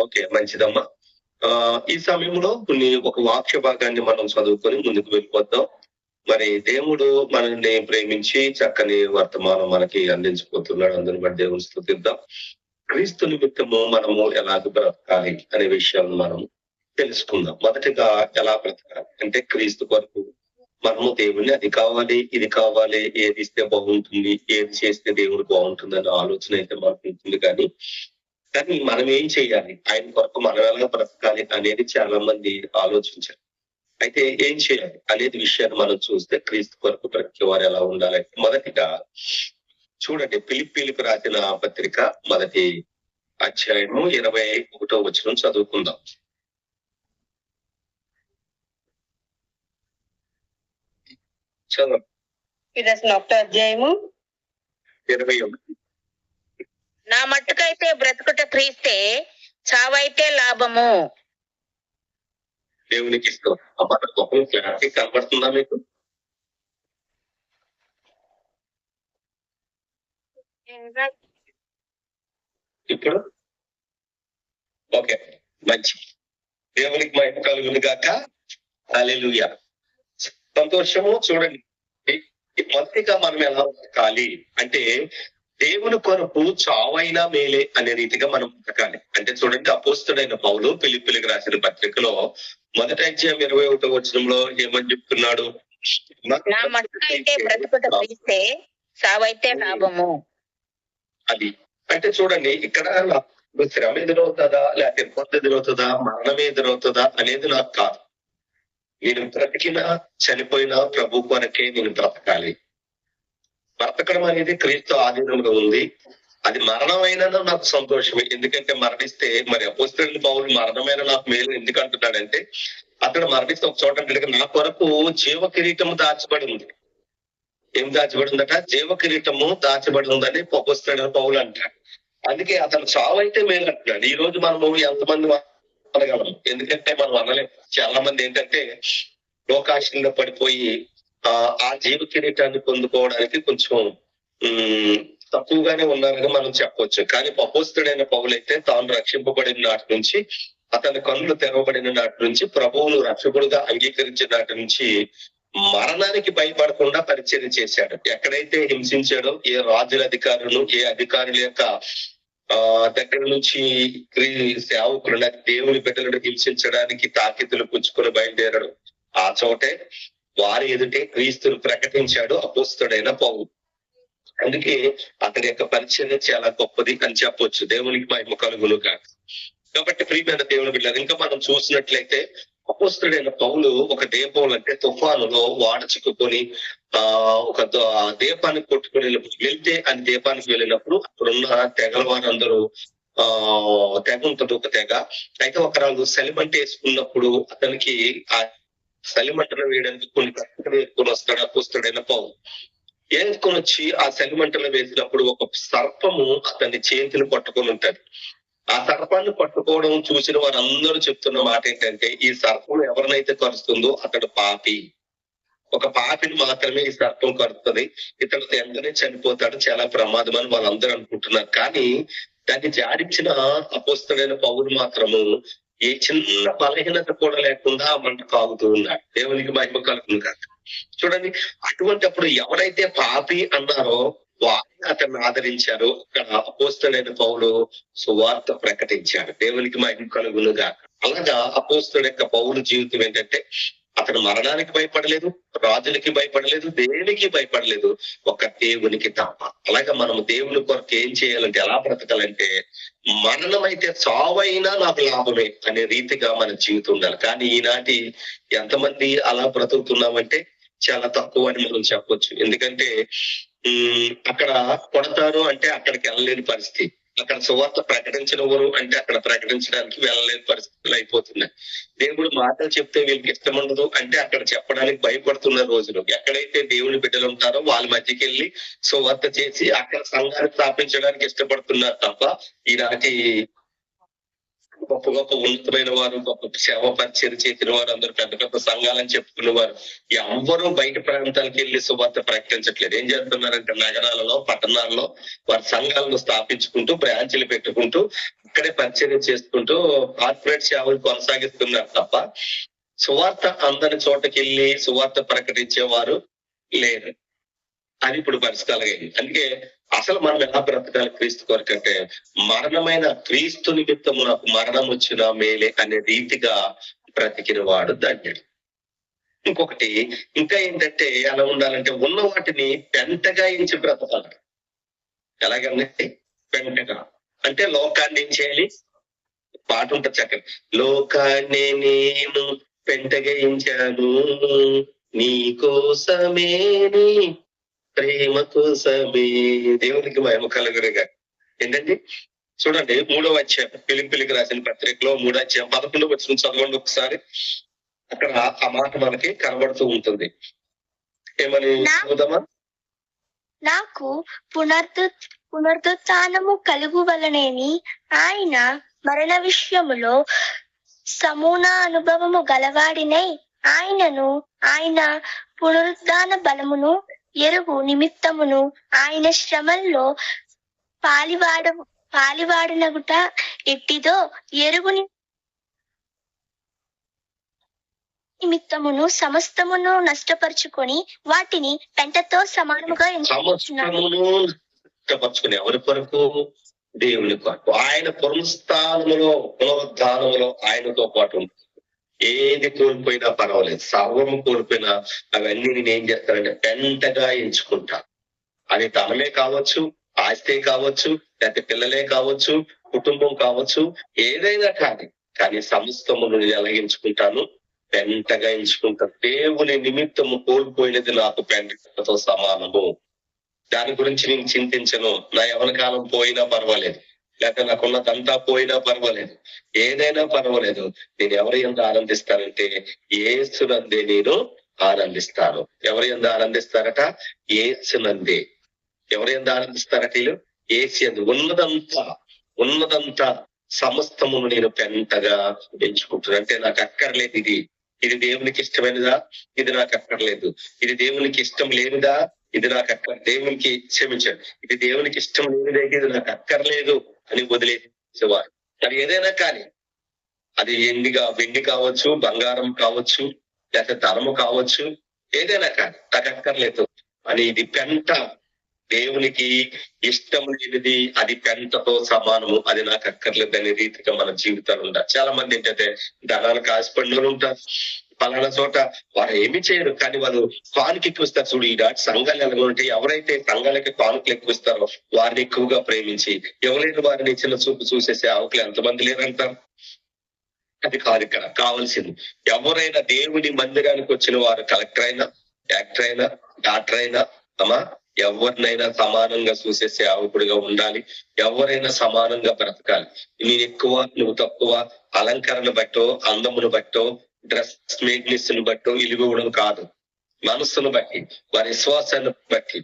Okay, మంచిదమ్మా. ఈ సమయంలో ఒక వాక్య భాగాన్ని మనం చదువుకొని ముందుకు వెళ్ళిపోతాం. మరి దేవుడు మనల్ని ప్రేమించి చక్కని వర్తమానం మనకి అందించబోతున్నాడు. అందుని బట్టి దేవుని స్తుతిద్దాం. క్రీస్తు నిమిత్తము మనము ఎలాగ బ్రతకాలి అనే విషయాలను మనం తెలుసుకుందాం. మొదటిగా ఎలా బ్రతకాలి అంటే క్రీస్తు కొరకు మనము దేవుణ్ణి అది కావాలి, ఇది కావాలి, ఏది ఇస్తే బాగుంటుంది, ఏది చేస్తే దేవుడు బాగుంటుంది అనే ఆలోచన అయితే మనకు ఉంటుంది. కానీ మనం ఏం చేయాలి, ఆయన కొరకు మనం ఎలా బ్రతకాలి అనేది చాలా మంది ఆలోచించారు. అయితే ఏం చేయాలి అనేది విషయాన్ని మనం చూస్తే క్రీస్తు కొరకు బ్రతికేవారు ఎలా ఉండాలంటే మొదటిగా చూడండి, ఫిలిప్పీలకు రాసిన పత్రిక మొదటి అధ్యాయము 21వ వచనం చదువుకుందాం. చదువు. ఇది అసలు ఒకటో అధ్యాయము 21. నా మట్టుకైతే బ్రతుకుట క్రీస్తే, చావైతే లాభము. దేవునికి ఇష్టం. మన గొప్ప క్లారిటీ కనబడుతుందా మీకు? ఇప్పుడు ఓకే, మంచి. దేవునికి మహిమ కలుగును గాక. హల్లెలూయా. సంతోషము. చూడండి, మొదటిగా మనం ఎలా బ్రతకాలి అంటే దేవుని కొరకు చావైనా మేలే అనే రీతిగా మనం బ్రతకాలి. అంటే చూడండి, అపోస్తుడైన పౌలు ఫిలిప్పీలకు రాసిన పత్రికలో మొదటి అధ్యాయం 21వ వచనంలో ఏమని చెప్తున్నాడు? నా మట్టుకైతే బ్రతుకుట క్రీస్తే, చావైతే లాభము. అది అంటే చూడండి, ఇక్కడ శ్రమ ఎదురవుతుందా, లేకపోతే ఇబ్బంది ఎదురవుతుందా, మరణం ఎదురవుతుందా అనేది నాకు కాదు. నేను బ్రతికినా చనిపోయినా ప్రభు కొరకే నేను బ్రతకాలి. బ్రతకడం అనేది క్రీస్తు ఆధీనంలో ఉంది. అది మరణమైనా నాకు సంతోషమే. ఎందుకంటే మరణిస్తే మరి అపోస్తలుడైన పౌలు మరణమైన నాకు మేలు ఎందుకు అంటున్నాడంటే, అతడు మరణిస్తే ఒక చోట అంటాడు, నా కొరకు జీవ కిరీటము దాచబడి ఉంది. ఏం దాచబడి ఉందట? జీవ కిరీటము దాచబడి ఉందని అపోస్తలుడైన పౌలు అంటాడు. అందుకే అతను చావైతే మేలు అంటున్నాడు. ఈ రోజు మనము ఎంతమంది అనగలం? ఎందుకంటే మనం అనలేం. చాలా మంది ఏంటంటే లోకాశంలో పడిపోయి ఆ జీవ కిరీటాన్ని పొందుకోవడానికి కొంచెం తక్కువగానే ఉన్నారని మనం చెప్పొచ్చు. కానీ అపోస్తలుడైన పౌలైతే తాను రక్షింపబడిన నాటి నుంచి, అతని కన్నులు తెరవబడిన నాటి నుంచి, ప్రభువును రక్షకుడుగా అంగీకరించిన నాటి నుంచి మరణానికి భయపడకుండా పరిచయం చేశాడు. ఎక్కడైతే హింసించాడో, ఏ రాజుల అధికారులు, ఏ అధికారుల యొక్క దగ్గర నుంచి సేవకులు దేవుని బిడ్డలను హింసించడానికి తాకితులు పుచ్చుకొని బయలుదేరడం, ఆ చోటే వారి ఎదుటే క్రీస్తును ప్రకటించాడు అపోస్తలుడైన పౌలు. అందుకే అతని యొక్క పరిచయం చాలా గొప్పది అని చెప్పొచ్చు. దేవునికి మహిమ కలుగును కాక. కాబట్టి ప్రియమైన దేవుని బిడ్డలు, ఇంకా మనం చూసినట్లయితే అపోస్తలుడైన పౌలు ఒక దీపం అంటే తుఫానులో వాడ చిక్కుకొని ఒక దీపాన్ని కొట్టుకుని వెళ్తే అని దీపానికి వెళ్ళినప్పుడు అక్కడున్న తెగల వారందరూ తెగ ఉంటుంది, ఒక తెగ. అయితే ఒకరాలు సలిమంట వేసుకున్నప్పుడు అతనికి ఆ సలిమంటను వేయడానికి కొన్ని కట్టలు వేసుకొని వస్తాడు అపోస్తలుడైన పౌలు. వేసుకొని వచ్చి ఆ సలిమంటను వేసినప్పుడు ఒక సర్పము అతని చేతిని పట్టుకొని ఉంటది. ఆ సర్పాన్ని పట్టుకోవడం చూసిన వారందరూ చెప్తున్న మాట ఏంటంటే, ఈ సర్పం ఎవరినైతే కరుస్తుందో అతడు పాపి. ఒక పాపిని మాత్రమే ఈ సర్పం కరుస్తుంది, ఇతడు వెంటనే చనిపోతాడు, చాలా ప్రమాదం అని వాళ్ళందరూ అనుకుంటున్నారు. కానీ దాన్ని జాడించిన అపోస్తలుడైన పౌలు మాత్రము ఏ చిన్న బలహీనత కూడా లేకుండా మంట కాగుతూ ఉన్నాడు. దేవునికి మహిమ కలుగును కాక. చూడండి, అటువంటిప్పుడు ఎవరైతే పాపి అన్నారో వారిని అతన్ని ఆదరించారు. అక్కడ అపోస్తలుడైన పౌలు సువార్త ప్రకటించాడు. దేవునికి మహిమ కలుగును గాక. అలాగా అపోస్తలుడు యొక్క పౌలు జీవితం ఏంటంటే, అతను మరణానికి భయపడలేదు, రాజులకి భయపడలేదు, దేనికి భయపడలేదు, ఒక దేవునికి తప్ప. అలాగే మనము దేవుని కొరకు ఏం చేయాలంటే, ఎలా బ్రతకాలంటే, మరణం అయితే చావైనా నాకు లాభమే అనే రీతిగా మన జీవితం ఉండాలి. కానీ ఈనాటి ఎంతమంది అలా బ్రతుకుతున్నామంటే చాలా తక్కువ అని మనం చెప్పొచ్చు. ఎందుకంటే అక్కడ కొడతారు అంటే అక్కడికి వెళ్ళలేని పరిస్థితి, అక్కడ సువార్త ప్రకటించనివ్వరు అంటే అక్కడ ప్రకటించడానికి వెళ్ళలేని పరిస్థితులు అయిపోతున్నాయి. దేవుడు మాటలు చెప్తే వీళ్ళకి ఇష్టం ఉండదు అంటే అక్కడ చెప్పడానికి భయపడుతున్న రోజులు. ఎక్కడైతే దేవుని బిడ్డలు ఉంటారో వాళ్ళ మధ్యకి వెళ్ళి సువార్త చేసి అక్కడ సంఘాన్ని స్థాపించడానికి ఇష్టపడుతున్నారు తప్ప ఈనాటి గొప్ప గొప్ప ఉన్నతమైన వారు, గొప్ప సేవ పరిచయం చేసిన వారు, అందరూ పెద్ద పెద్ద సంఘాలని చెప్పుకునేవారు ఎవ్వరూ బయట ప్రాంతాలకు వెళ్ళి సువార్త ప్రకటించట్లేదు. ఏం చేస్తున్నారంటే నగరాలలో, పట్టణాల్లో వారి సంఘాలను స్థాపించుకుంటూ, బ్రాంచీలు పెట్టుకుంటూ, ఇక్కడే పరిచయం చేసుకుంటూ కార్పొరేట్ సేవలు కొనసాగిస్తున్నారు తప్ప సువార్త అందని చోటకెళ్ళి సువార్త ప్రకటించేవారు లేరు. అది ఇప్పుడు పరిస్థితి అలాగైంది. అందుకే అసలు మనం ఎలా బ్రతకాలి క్రీస్తు కొరకంటే, మరణమైన క్రీస్తు నిమిత్తము నాకు మరణం వచ్చిన మేలే అనే రీతిగా బ్రతికిన వాడు ధన్యుడు. ఇంకొకటి ఇంకా ఏంటంటే ఎలా ఉండాలంటే, ఉన్న వాటిని పెంటగా ఎంచి బ్రతకాలి. ఎలాగంటే పెంటగా అంటే లోకాన్ని ఏం చేయాలి? పాట ఉంటుంది చక్కగా, లోకాన్ని నేను పెంటగా ఎంచాను నీ కోసమే, నీ ప్రేమ కోసమే. దేవునికి మహిమ కలుగునుగా. ఏంటండి చూడండి 3వ అధ్యాయం ఫిలిప్పీయులకు రాసిన పత్రికలో 3వ అధ్యాయం 11వ వచనం చదవండి ఒకసారి. అక్కడ ఆ మాట మనకి కనబడుతూ ఉంటుంది. ఏమని చదువుదామా? నాకు పునరుత్థానము కలుగు వలనేని ఆయన మరణ విషయములో సమూన అనుభవము గలవాడినై ఆయన పునరుద్ధాన బలమును ఎరుగు నిమిత్తమును ఆయన శ్రమల్లో పాలివాడనగుట ఎట్టిదో ఎరుగు నిమిత్తమును సమస్తమును నష్టపరుచుకొని వాటిని పెంటతో సమానముగా నష్టపరుచుకుని ఎవరి కొరకు? దేవుని కొరకు. ఆయన పునరుద్ధానములో ఆయనతో పాటు ఉంటుంది. ఏది కోల్పోయినా పర్వాలేదు, సర్వము కోల్పోయినా అవన్నీ నేను ఏం చేస్తానంటే పెంటగా ఎంచుకుంటాను. అది ధనమే కావచ్చు, ఆస్తే కావచ్చు, లేకపోతే పిల్లలే కావచ్చు, కుటుంబం కావచ్చు, ఏదైనా కానీ సమస్తమును నేను ఎలా ఎంచుకుంటాను? పెంటగా ఎంచుకుంటాను. దేవుని నిమిత్తము కోల్పోయినది నాకు పెంటతో సమానము. దాని గురించి నేను చింతించను. నా యవన కాలం పోయినా పర్వాలేదు, లేకపోతే నాకున్నదంతా పోయినా పర్వాలేదు, ఏదైనా పర్వాలేదు. నేను ఎవరి యందు ఆనందిస్తానంటే యేసునందే నేను ఆనందిస్తాను. ఎవరి యందు ఆనందిస్తారట? యేసునందే. ఎవరి యందు ఆనందిస్తారట? వీళ్ళు యేసు యందు. ఉన్నదంతా సమస్తమును నేను పెంటగా ఎంచుకుంటున్నాను. అంటే నాకు అక్కర్లేదు ఇది దేవునికి ఇష్టమైనదా? ఇది నాకు అక్కర్లేదు. ఇది దేవునికి ఇష్టం లేనిదా? ఇది నాకు దేవునికి క్షమించండి, ఇది దేవునికి ఇష్టం లేనిదైతే ఇది నాకు అక్కర్లేదు అని వదిలేసేవారు. అది ఏదైనా కానీ, అది వెండి కావచ్చు, బంగారం కావచ్చు, లేకపోతే ధనము కావచ్చు, ఏదైనా కానీ నాకు అక్కర్లేదు అని ఇది పెంట, దేవునికి ఇష్టం లేనిది అది పెంటతో సమానము, అది నాకు అక్కర్లేదు అనే రీతిగా మన జీవితాలు ఉంటారు. చాలా మంది ఏంటంటే ధనాలకు ఆశపడిన ఉంటారు. పలానా చోట వారు ఏమి చేయరు, కానీ వాళ్ళు కానుక ఎక్కువ ఇస్తారు. చూడు ఈనాటి సంఘాలు ఎలా ఉంటాయి, ఎవరైతే సంఘాలకి కానుకలు ఎక్కువ ఇస్తారో వారిని ఎక్కువగా ప్రేమించి ఎవరైనా వారిని చిన్న చూపు చూసేసే ఆవుకులు ఎంతమంది లేరంటారు. అది కాదు ఇక్కడ కావాల్సింది. ఎవరైనా దేవుని మందిరానికి వచ్చిన వారు కలెక్టర్ అయినా, యాక్టర్ అయినా, డాక్టర్ అయినా, ఎవరినైనా సమానంగా చూసేసే ఆవుకుడిగా ఉండాలి. ఎవరైనా సమానంగా బ్రతకాలి. నేను ఎక్కువ, నువ్వు తక్కువ, అలంకరణ బట్టో, అందమును బట్టో, డ్రెస్ మేక్నెస్ ను బట్టో ఇలువడం కాదు. మనస్సును బట్టి, వారి విశ్వాసాన్ని బట్టి,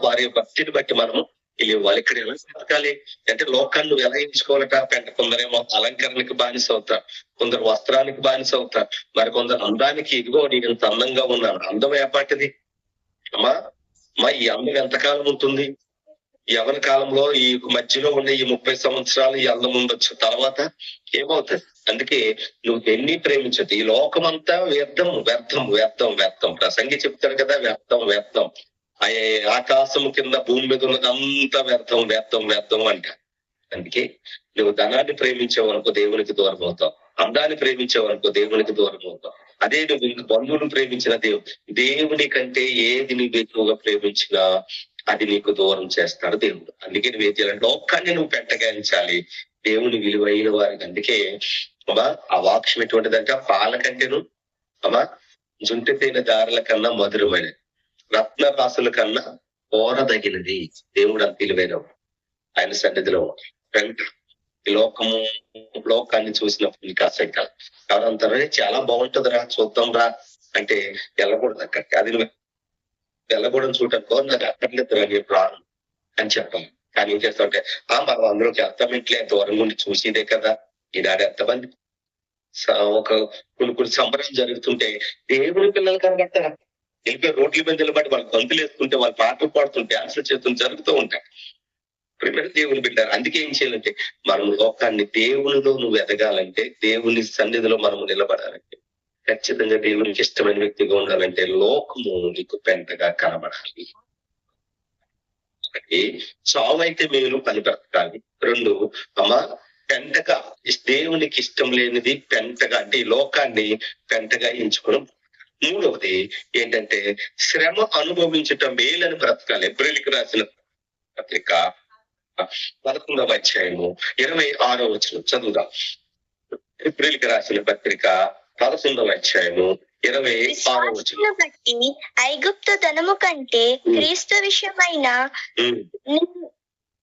వారి భక్తిని బట్టి మనము ఇవ్వాలి. ఇక్కడ ఎలా బ్రతకాలి అంటే లోకాన్ని నువ్వు ఎలా ఎంచుకోవాలట? కొందరేమో అలంకరణకి బానిస అవుతారు, కొందరు వస్త్రానికి బానిస అవుతారు, మరి కొందరు అందానికి, ఇదిగో నేను ఇంత అందంగా ఉన్నాను. అందం ఏపాటిది ఈ అందం ఎంతకాలం ఉంటుంది? యవన కాలంలో ఈ మధ్యలో ఉన్న ఈ 30 సంవత్సరాలు ఈ అందం ఉండొచ్చు, తర్వాత ఏమవుతుంది? అందుకే నువ్వు ఎన్ని ప్రేమించదు. ఈ లోకమంతా వ్యర్థం వ్యర్థం వ్యర్థం వ్యర్థం. ప్రసంగి చెప్తాడు కదా, వ్యర్థం వ్యర్థం. ఆకాశము కింద భూమి మీద ఉన్నదంతా వ్యర్థం వ్యర్థం వ్యర్థం అంట. అందుకే నువ్వు ధనాన్ని ప్రేమించే వరకు దేవునికి దూరం అవుతావు, అందాన్ని ప్రేమించే వరకు దేవునికి దూరం అవుతావు. అదే నువ్వు ఇంక బంధువులను ప్రేమించిన దేవుని కంటే ఏది నువ్వు ఎక్కువగా ప్రేమించినా అది నీకు దూరం చేస్తాడు దేవుడు. అందుకే నువ్వు ఏం చేయాలంటే లోకాన్ని నువ్వు పెట్టగాయించాలి దేవుని విలువైన వారికి. అందుకే ఆ వాక్యం ఎటువంటిదంటే పాల కంటేను జుంటి తేనె దారుల కన్నా మధురమైనది, రత్న రాసుల కన్నా కోరదగినది. దేవుడు అంత విలువైన ఆయన సన్నిధిలో ఈ లోకాన్ని చూసినప్పుడు నీకు అసహ్యం. ఎవరంటారు చాలా బాగుంటుందిరా, చూద్దాం రా అంటే వెళ్ళకూడదు అక్కడికి. అది నువ్వు వెళ్ళకూడదు చూడటం నాకు అక్కర్లేదురా నీ ప్రాణం అని చెప్పాలి. కానీ ఏం చేస్తామంటే మనం అందులోకి వెళ్తామిట్లే, దూరం నుండి చూసేదే కదా ఈనాడు ఎంతమంది ఒక కొన్ని సంబరాలు జరుగుతుంటే దేవుని పిల్లలు కనబడతారా? వెళ్ళిపోయి రోడ్ల మీద నిలబడి వాళ్ళు గంతులు వేసుకుంటే, వాళ్ళు పాటలు పాడుతుంటే, డాన్సులు చేస్తుంటే జరుగుతూ ఉంటాయి. ప్రియమైన దేవుని బిడ్డారు, అందుకే ఏం చేయాలంటే మనం లోకాన్ని దేవునిలో నువ్వు ఎదగాలంటే, దేవుని సన్నిధిలో మనము నిలబడాలంటే, ఖచ్చితంగా దేవునికి ఇష్టమైన వ్యక్తిగా ఉండాలంటే లోకము నీకు పెంటగా కనబడాలి. ఒకటి, చావు అయితే మేలు పని బ్రతకాలి. రెండు, అమ్మా పెంటగా దేవునికి ఇష్టం లేనిది పెంటగా అంటే ఈ లోకాన్ని పెంటగా ఎంచుకోవడం. మూడవది ఏంటంటే శ్రమ అనుభవించటం మేలని బ్రతకాలి. ఏప్రిల్కి రాసిన పత్రిక 11వ అధ్యాయము 26వ వచనం చదువుదాం. ఏప్రిల్కి రాసిన పత్రిక 11వ అధ్యాయము 26వ వచనం. విశ్వాసమును బట్టి ఐగుప్తు ధనము కంటే క్రీస్తు విషయమైన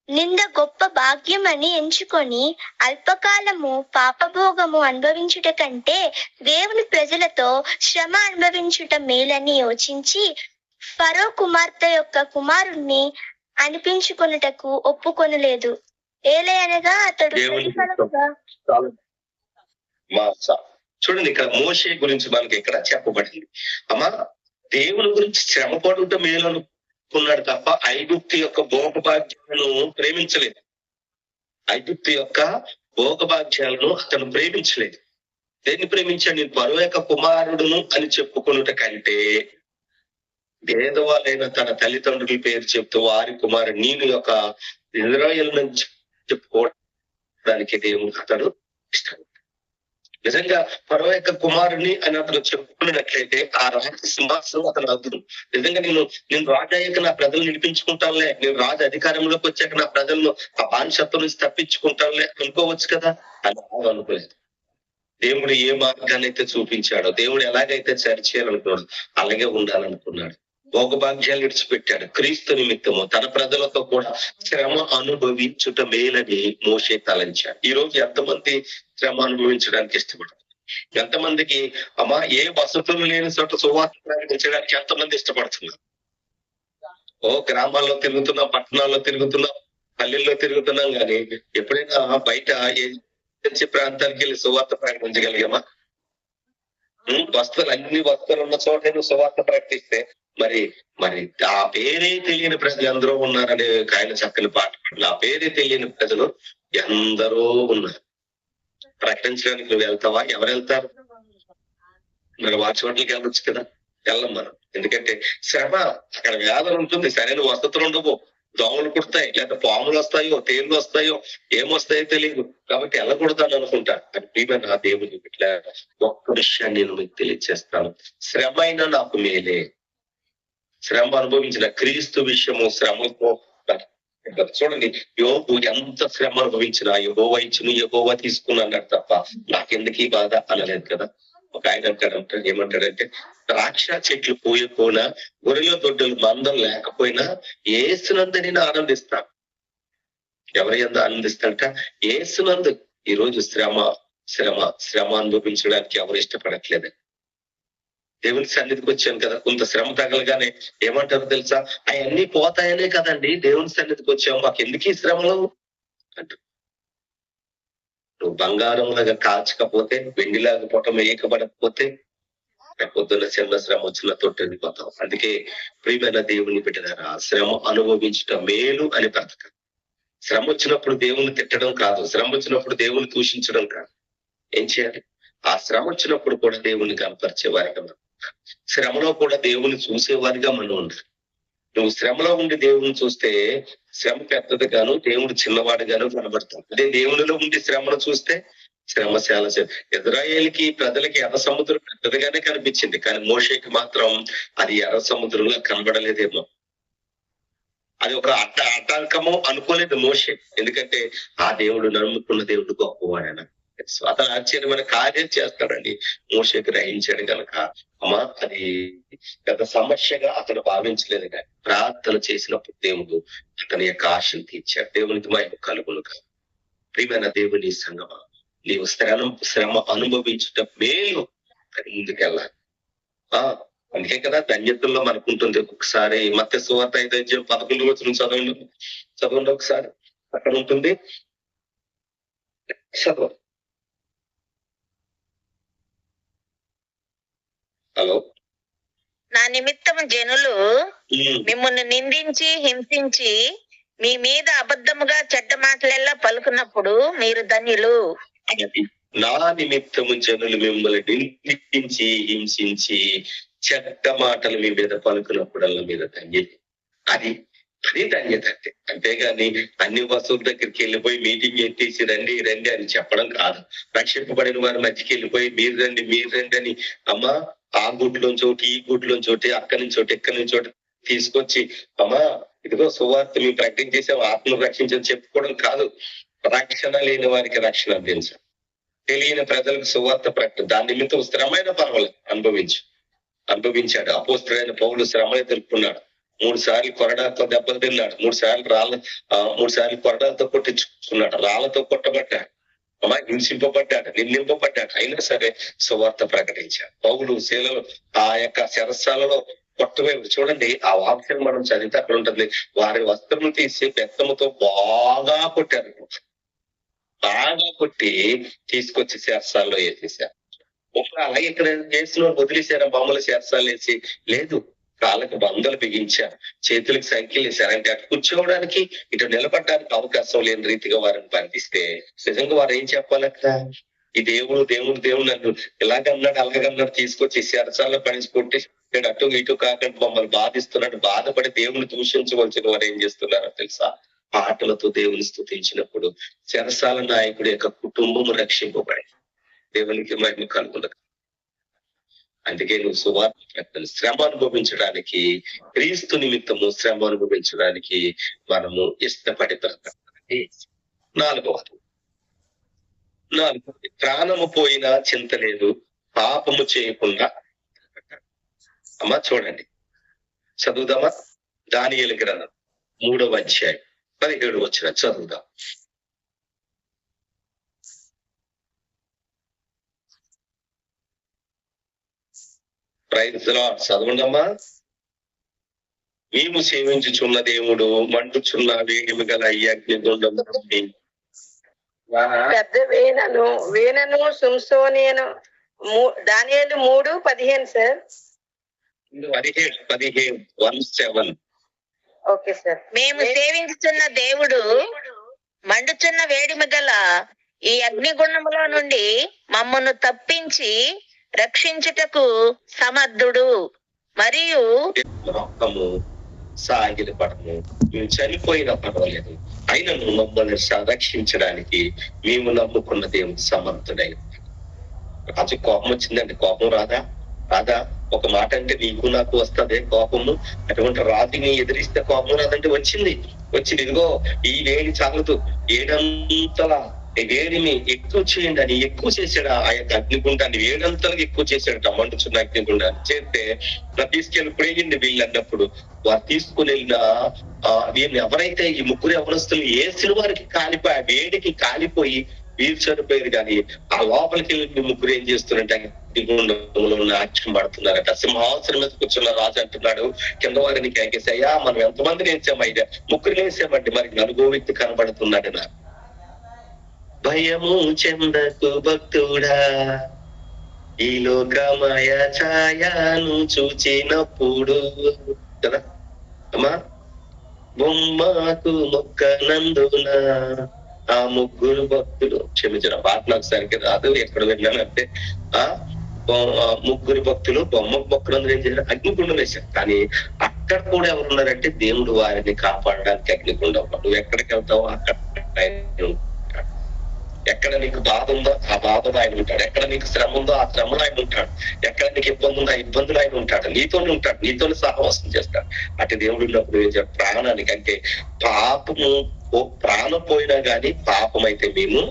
నింద గొప్ప భాగ్యమని ఎంచుకొని అల్పకాలము పాపభోగము అనుభవించుట కంటే దేవుని ప్రజలతో శ్రమ అనుభవించుట మేలని యోచించి ఫరో కుమార్తె యొక్క కుమారుణ్ణి అనిపించుకొనుటకు ఒప్పుకొనలేదు. ఏలయనగా అతడు చూడండి, ఇక్కడ మోషే గురించి మనకి ఇక్కడ చెప్పబడింది. అమ్మా దేవుని గురించి శ్రమ పడుట మేలు అనుకున్నాడు తప్ప ఐగుప్తు యొక్క భోగభాగ్యాలను ప్రేమించలేదు. ఐగుప్తు యొక్క భోగభాగ్యాలను అతను ప్రేమించలేదు. దేన్ని ప్రేమించాడు? నేను ఫరో యొక్క కుమారుడును అని చెప్పుకున్నట కంటే పేదవాళ్ళైన తన తల్లిదండ్రుల పేరు చెప్తూ వారి కుమారుడు నేను యొక్క ఇజ్రాయేల్ నుంచి చెప్పుకోవడానికి దేవుడు అతడు ఇష్టం. నిజంగా ఫరో యొక్క కుమారుని అని అతను చెప్పుకున్నట్లయితే ఆ రాజ సింహాసనం అతను అద్భుతం. నిజంగా నేను రాజు అయ్యాక నా ప్రజలు నిలిపించుకుంటానులే, నేను రాజు అధికారంలోకి వచ్చాక నా ప్రజలను ఆ బానిసత్వం నుంచి తప్పించుకుంటానులే అనుకోవచ్చు కదా. అని అనుకోలేదు. దేవుడు ఏ మార్గాన్ని అయితే చూపించాడో, దేవుడు ఎలాగైతే సరిచేయాలనుకున్నాడు అలాగే ఉండాలనుకున్నాడు. భోగభాగ్యాలు విడిచిపెట్టాడు. క్రీస్తు నిమిత్తము తన ప్రజలతో కూడా శ్రమ అనుభవించుట మేలని మోషే తలంచాడు. ఈ రోజు ఎంతమంది శ్రమ అనుభవించడానికి ఇష్టపడతారు? ఎంతమందికి అమ్మా ఏ వసతులు లేని చోట సువార్త ప్రకటించడానికి ఎంతమంది ఇష్టపడుతున్నారు? గ్రామాల్లో తిరుగుతున్నాం, పట్టణాల్లో తిరుగుతున్నాం, పల్లెల్లో తిరుగుతున్నాం, కానీ ఎప్పుడైనా బయట ప్రాంతానికి వెళ్ళి సువార్త ప్రకటించగలిగామా? అన్ని వస్తువులు ఉన్న చోట సువార్త ప్రకటిస్తే మరి ఆ పేరే తెలియని ప్రజలు ఎందరో ఉన్నారనే ఆయన చక్కని పాట పాటలు. ఆ పేరే తెలియని ప్రజలు ఎందరో ఉన్నారు. ప్రకటించడానికి నువ్వు వెళ్తావా? ఎవరు వెళ్తారు? మరి వారి చోట్లకి వెళ్ళొచ్చు కదా. వెళ్ళం మనం. ఎందుకంటే శ్రమ, అక్కడ వ్యాధులు ఉంటుంది, సరైన వసతులు ఉండవు, దోమలు కుడతాయి, లేదా పాములు వస్తాయో తేళ్లు వస్తాయో ఏమొస్తాయో తెలియదు. కాబట్టి వెళ్ళకూడదని అనుకుంటా. అని ప్రియమైన నా దేవుని ఇట్లా ఒక్క విషయాన్ని నేను మీకు తెలియజేస్తాను. శ్రమ అయినా నాకు మేలే. శ్రమ అనుభవించిన క్రీస్తు విషయము శ్రమతో చూడండి, యోబు ఎంత శ్రమ అనుభవించినా యెహోవా ఇచ్చును యెహోవా తీసుకుని అన్నాడు తప్ప నాకెందుకు ఈ బాధ అనలేదు కదా. ఒక ఆయన ఏమంటాడంటే ద్రాక్ష చెట్లు పోయకపోయినా గొర్రెల దొడ్డలు మందం లేకపోయినా ఏసునందు నేను ఆనందిస్తాను. ఎవరి యందు ఆనందిస్తాడట? ఏసునందు. ఈ రోజు శ్రమ అనుభవించడానికి ఎవరు ఇష్టపడట్లేదు. దేవుని సన్నిధికి వచ్చాను కదా, కొంత శ్రమ తగలగానే ఏమంటారు తెలుసా? అవన్నీ పోతాయనే కదండి దేవుని సన్నిధికి వచ్చాము, మాకు ఎందుకు ఈ శ్రమలు అంటూ. నువ్వు బంగారంలాగా కాల్చకపోతే, వెండిలాగా పొటం వేయకబడకపోతే పొద్దున్న చిన్న శ్రమ వచ్చిన తొట్టెళ్ళిపోతాం. అందుకే ప్రియమైన దేవుని బిడ్డలారా, శ్రమ అనుభవించటం మేలు అని బ్రతక. శ్రమ వచ్చినప్పుడు దేవుని తిట్టడం కాదు, శ్రమ వచ్చినప్పుడు దేవుని దూషించడం కాదు. ఏం చేయాలి? ఆ శ్రమ వచ్చినప్పుడు కూడా దేవుని కనపరిచేవారిగా మనం, శ్రమలో కూడా దేవుని చూసేవారిగా మనం ఉండాలి. నువ్వు శ్రమలో ఉండి దేవుని చూస్తే శ్రమ పెద్దదిగాను, దేవుడు చిన్నవాడిగాను కనబడతాడు. అదే దేవునిలో ఉండి శ్రమను చూస్తే శ్రమశాల. ఇజ్రాయేలుకి ప్రజలకి ఎర్ర సముద్రం పెద్దదిగానే కనిపించింది, కానీ మోషేకి మాత్రం అది ఎర్ర సముద్రంలో కనబడలేదేమో. అది ఒక ఆటంకము అనుకోలేదు మోషే. ఎందుకంటే ఆ దేవుడు నమ్ముకున్న దేవుడు గొప్పవాడన. అతను ఆశ్చర్యమైన కార్యం చేస్తాడండి. మోషే గ్రహించాడు కనుక అమ్మా అది పెద్ద సమస్యగా అతను భావించలేదు, కానీ ప్రార్థన చేసినప్పుడు దేవుడు అతని యొక్క ఆశను తీర్చాడు. దేవునికి మహిమ కలుగును. ప్రియమైన దేవుని సంగమా, నీవు శ్రమ అనుభవించుట మేలు అని ముందుకెళ్ళాలి. అందుకే కదా ధన్యతల్లో మనకుంటుంది. ఒకసారి మత్తయి సువార్త 5:11 చదవండి ఒకసారి. అక్కడ ఉంటుంది, చదవండి. నిమిత్తం జనులు మిమ్మల్ని నిందించి హింసించి మీ మీద అబద్ధముగా చెడ్డ మాటలెల్లా పలుకున్నప్పుడు మీరు ధన్యులు. నా నిమిత్తము జనులు మిమ్మల్ని నిందించి హింసించి చెడ్డ మాటలు మీ మీద పలుకున్నప్పుడల్లా మీరు ధన్యులు. అది ధన్యత అంటే. అంతేగాని అన్ని వస్తువుల దగ్గరికి వెళ్ళిపోయి మీటింగ్ ఎత్తేసి రండి రండి అని చెప్పడం కాదు. రక్షింపబడిన వారి మధ్యకి వెళ్ళిపోయి మీరు రండి అని అమ్మా ఆ గుడ్లోంచోటి ఈ గుడ్లోంచోటి అక్కడి నుంచి ఒకటి ఇక్కడి నుంచి ఒకటి తీసుకొచ్చి అమ్మా ఇదిగో సువార్త మేము ప్రకటన చేసాం ఆత్మను రక్షించని చెప్పుకోవడం కాదు. రక్షణ లేని వారికి రక్షణ అందించాం. తెలియని ప్రజలకు సువార్త ప్రకటన. దాని నిమిత్తం శ్రమైన పర్వాలేదు అనుభవించాడు. అపోస్తలుడైన పౌలు శ్రమ ఎదుర్కొన్నాడు. 3 సార్లు కొరడాలతో దెబ్బలు తిన్నాడు. 3 సార్లు కొరడాలతో కొట్టించుకున్నాడు. రాళ్లతో కొట్టబడ్డాడు. అమ్మా హింసింపబడ్డాడు, నిందింపబడ్డాడు. అయినా సరే సువార్త ప్రకటించాడు. పౌలు శీలలు ఆ యొక్క శరస్సాలలో కొట్టవేవి. చూడండి ఆ వాక్యం మనం చదివితే అక్కడ ఉంటుంది. వారి వస్త్రములు తీసి బెత్తముతో బాగా కొట్టారు. బాగా కొట్టి తీసుకొచ్చి శరస్సాల్లో వేసేసారు. అలాగే ఇక్కడ కేసులో వదిలేశారా బొమ్మలు శరస్సాలు వేసి? లేదు, కాళ్ళకు బంధలు బిగించారు, చేతులకు సంఖ్యలు వేశారు. అంటే అటు కూర్చోవడానికి ఇటు నిలబడడానికి అవకాశం లేని రీతిగా వారిని బంధిస్తే నిజంగా వారు ఏం చెప్పాలి? అక్కడ ఈ దేవుడు నన్ను ఇలాగన్నాడు అలాగన్నాడు తీసుకొచ్చి శరసాల్లో పనిచి కొట్టి అటు ఇటు కాకుండా మమ్మల్ని బాధిస్తున్నాడు. బాధపడి దేవుని దూషించవలసిన వారు ఏం చేస్తున్నారో తెలుసా? పాటలతో దేవుని స్తుతించినప్పుడు శరసాల నాయకుడి యొక్క కుటుంబం రక్షింపబడి దేవునికి మహిమ కలుగుతుంది. అందుకే నువ్వు సువార్త ప్రకటన శ్రమ అనుభవించడానికి, క్రీస్తు నిమిత్తము శ్రమ అనుభవించడానికి మనము ఇష్టపడి బ్రతకాలి. నాలుగవది ప్రాణము పోయినా చింత లేదు, పాపము చేయకుండా. అమ్మా చూడండి, చదువుదామా? దానియేలు గ్రంథం 3వ అధ్యాయం 17 వచనం చదువుదాం. Praise Lord. చదవండమ్మా. మేము సేవించుచున్న దేవుడు మండుచున్న వేడిమి గల ఈ అగ్నిగుండం పెద్ద వీణను సుంసోనియను. దానియేలు 3:15 సార్. 17 okay sir. మేము సేవించుచున్న దేవుడు మండుచున్న వేడిమి గల ఈ అగ్నిగుండములో నుండి మమ్మను తప్పించి రక్షించుటకు సమర్థుడు. మరియు రక్తము సాగిలి పడము, మేము చనిపోయినా పర్వాలేదు, అయినను మమ్మల్ని రక్షించడానికి మేము నమ్ముకున్న దేవుడు సమర్థుడై. రాజు కోపం వచ్చిందండి. కోపం రాదా? ఒక మాట అంటే నీకు నాకు వస్తుంది కోపము. అటువంటి రాజుని ఎదిరిస్తే కోపం రాదంటే వచ్చింది. ఇదిగో ఈ వేడి చాలదు, ఏడంతలా వేడిని ఎక్కువ చేయండి అని ఎక్కువ చేశాడు. ఆ యొక్క అగ్నిగుండాన్ని వేడంతలకు ఎక్కువ చేశాడట. మండుచున్న అగ్నిగుండాన్ని చేస్తే తీసుకెళ్ళి పోయింది వీళ్ళు అన్నప్పుడు వారు తీసుకుని వెళ్ళిన వీళ్ళని ఎవరైతే ఈ ముగ్గురు యవనస్తులు వేసిన వారికి కాలిపోయి ఆ వేడికి కాలిపోయి వీరు చనిపోయారు. కానీ ఆ లోపలికి వెళ్ళి ముగ్గురు ఏం చేస్తున్నారంటే అగ్నిగుండంలో నాట్యం పడుతున్నారట. సింహాసనం మీద కూర్చున్న రాజు అంటున్నాడు కింద వారిని కేకేసి, అయ్యా మనం ఎంతమందిని వేసామయ్యా? ముగ్గురు వేసామండి, మరి 4వ వ్యక్తి కనబడుతున్నాడు నా. భయము చెందకు భక్తుడా, ఈ లోకమాయ ఛాయను చూచినప్పుడు కదా అమ్మా. బొమ్మకు మొక్కనందున ఆ ముగ్గురు భక్తులు, క్షమించిన పాట నాకు సరిగ్గా రాదు, ఎక్కడ వెళ్ళానంటే ముగ్గురు భక్తులు బొమ్మకు మొక్కనందున ఏం చేశారు? అగ్నిగుండం వేశారు. కానీ అక్కడ కూడా ఎవరున్నారంటే దేవుడు వారిని కాపాడడానికి అగ్నిగుండం. నువ్వు ఎక్కడికి వెళ్తావో అక్కడ ఎక్కడ నీకు బాధ ఉందో ఆ బాధలో ఆయన ఉంటాడు. ఎక్కడ నీకు శ్రమ ఉందో ఆ శ్రమలో ఆయన ఉంటాడు. ఎక్కడ నీకు ఇబ్బంది ఉందో ఆ ఇబ్బందులు ఆయన ఉంటాడు. నీతోనే ఉంటాడు, నీతోనే సహవాసం చేస్తాడు. అటు దేవుడు ఉన్నప్పుడు ప్రాణానికి అంటే ప్రాణం పోయినా గాని పాపం అయితే మేము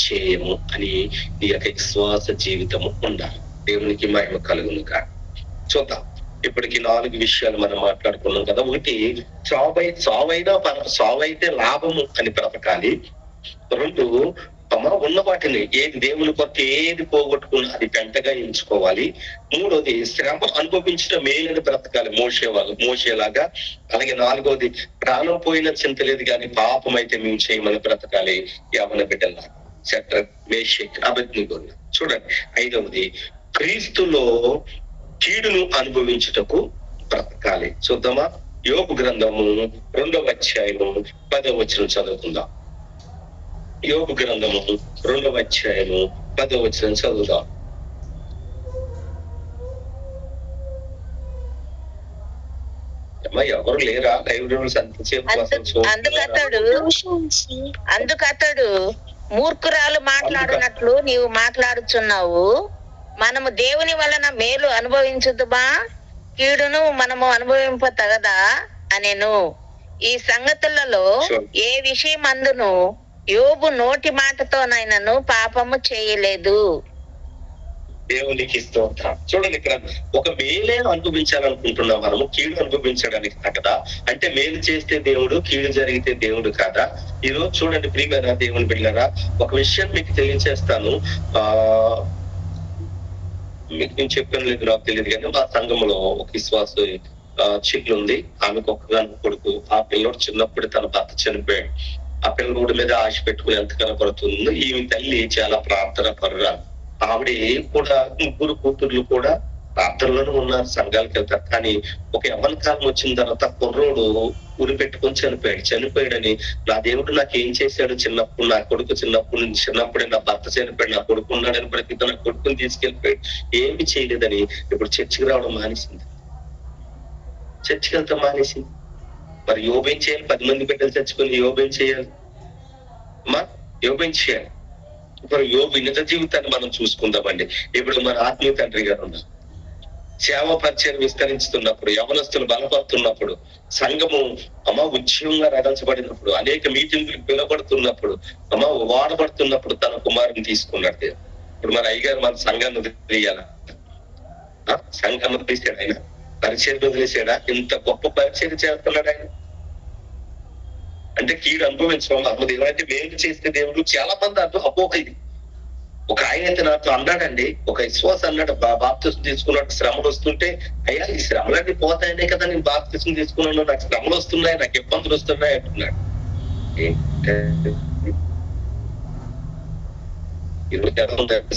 చేయము అని నీ యొక్క విశ్వాస జీవితము ఉండాలి. దేవునికి మహిమ కలుగును కాదు. చూద్దాం. ఇప్పటికి 4 విషయాలు మనం మాట్లాడుకున్నాం కదా. ఒకటి, సావైతే లాభము అని బ్రతకాలి. 2, ఉన్న వాటిని ఏది దేవుని కొరకు ఏది పోగొట్టుకున్నా అది పెంటగా ఎంచుకోవాలి. 3వది, శ్రమ అనుభవించడం మేలని బ్రతకాలి మోషేలాగా. అలాగే 4వది, ప్రాణం పోయిన చింత లేదు కానీ పాపం అయితే మేము చేయమని బ్రతకాలి యవన బిడ్డలా. షడ్రక్, మేషక్, అబేద్నెగో. చూడండి. 5వది, క్రీస్తులో కీడును అనుభవించుటకు బ్రతకాలి. చూద్దామా? యోబు గ్రంథము 2వ అధ్యాయము 10వ వచనం చదువుకుందాం. యోబు గ్రంథము 2వ అధ్యాయము 10వ వచనం చదువుదాం. ఎవరు లేరా లైబ్రరీస్? అందుకతడు మూర్ఖురాలు మాట్లాడినట్లు నీవు మాట్లాడుచున్నావు. మనము దేవుని వలన మేలు అనుభవించుదుమా, కీడును మనము అనుభవింప తగదా అనెను. ఈ సంగతులలో ఏ విషయం అందును యోబు నోటి మాటతోనైనను పాపము చేయలేదు. దేవునికి స్తోత్రం. చూడండి, ఇక్కడ ఒక మేలే అనుభవించాలనుకుంటున్నాం మనము, కీడు అనుభవించడానికి కదా. అంటే మేలు చేస్తే దేవుడు, కీడు జరిగితే దేవుడు కాదా? ఈ రోజు చూడండి ప్రియమైన దేవుని బిడ్డలారా, ఒక విషయం మీకు తెలియజేస్తాను. మీకు నేను చెప్పాను లేదు నాకు తెలియదు, కానీ మా సంఘంలో ఒక విశ్వాస చిల్లు ఉంది. ఆమెకు ఒక్కగాను కొడుకు. ఆ పిల్లోడు చిన్నప్పుడు తన భర్త చనిపోయాడు. ఆ పిల్లడి మీద ఆశ పెట్టుకుని ఎంతగానో పడుతుంది. ఈమె తల్లి చాలా ప్రార్థన పరురాలు. ఆవిడ కూడా 3 కూతుర్లు కూడా ప్రార్థనలోనే ఉన్నారు, సంఘాలకు వెళ్తారు. కానీ ఒక యవ్వన కాలం వచ్చిన తర్వాత కుర్రోడు ఉరి పెట్టుకొని చనిపోయాడని, నా దేవుడు నాకు ఏం చేశాడు చిన్నప్పుడు, నా కొడుకు చిన్నప్పుడే నా భర్త చనిపోయాడు, నా కొడుకు ఉన్నాడని ప్రతి నా కొడుకుని తీసుకెళ్ళిపోయాడు, ఏమి చేయలేదని ఇప్పుడు చర్చికి రావడం మానేసింది. చర్చికి వెళ్తా మానేసింది. మరి యోబేం చేయాలి? 10 మంది బిడ్డలు చచ్చుకొని యోబేం చేయాలి అమ్మా? యోబేం చేయాలి. ఇప్పుడు యోబు నిజ జీవితాన్ని మనం చూసుకుందామండి. ఇప్పుడు మన ఆత్మీయ తండ్రి గారు ఉన్నారు. సేవ పరిచయం విస్తరించుతున్నప్పుడు, యవనస్తులు బలపడుతున్నప్పుడు, సంఘము ఉద్యమంగా రచించబడినప్పుడు, అనేక మీటింగ్లకు పిలువబడుతున్నప్పుడు, వాడబడుతున్నప్పుడు తన కుమారుని తీసుకున్నాడు. ఇప్పుడు మన అయ్యగారు మన సంఘాన్ని వదిలేయాలా? సంఘాన్ని వదిలేసాడు ఆయన? పరిచయం వదిలేసాడా? ఇంత గొప్ప పరిచయం చేస్తున్నాడు ఆయన. అంటే కీడు అనుభవించడం ఏమంటే మేలు చేస్తే దేవుడు చాలా మంది అపోహ ఇది. ఒక ఆయన అయితే నాతో అన్నాడండి, ఒక విశ్వాసం అన్నాడు, బాప్తిసం తీసుకున్నట్టు శ్రమలు వస్తుంటే, అయ్యా ఈ శ్రమలన్నీ పోతాయనే కదా నేను బాప్తిసం తీసుకున్నాను, నాకు శ్రమలు వస్తున్నాయి, నాకు ఇబ్బందులు వస్తున్నాయి అంటున్నాడు.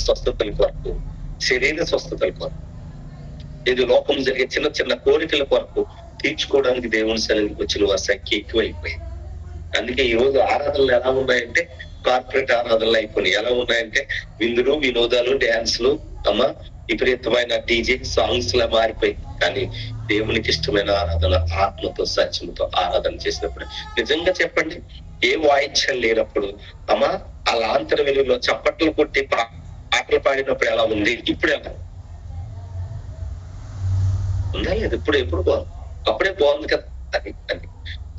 స్వస్థతల కొరకు, శరీర స్వస్థతల కొరకు, ఇది లోకం జరిగే చిన్న చిన్న కోరికల కొరకు తీర్చుకోవడానికి దేవుని సన్నిధికి వచ్చిన వారి సంఖ్య ఎక్కువైపోయింది. అందుకే ఈ రోజు ఆరాధనలు ఎలా ఉన్నాయంటే కార్పొరేట్ ఆరాధనలు అయిపోయినాయి. ఎలా ఉన్నాయంటే విందులు, వినోదాలు, డ్యాన్స్లు, విపరీతమైన డీజే సాంగ్స్ లా మారిపోయి. కానీ దేవునికి ఇష్టమైన ఆరాధన ఆత్మతో సత్యంతో ఆరాధన చేసినప్పుడు, నిజంగా చెప్పండి, ఏ వాయిద్యం లేనప్పుడు ఆ లాంతర వెలుగులో చప్పట్లు కొట్టి పాటలు పాడినప్పుడు ఎలా ఉంది, ఇప్పుడు ఎలా ఉందా లేదు? ఎప్పుడు బాగుంది, అప్పుడే బాగుంది కదా. అది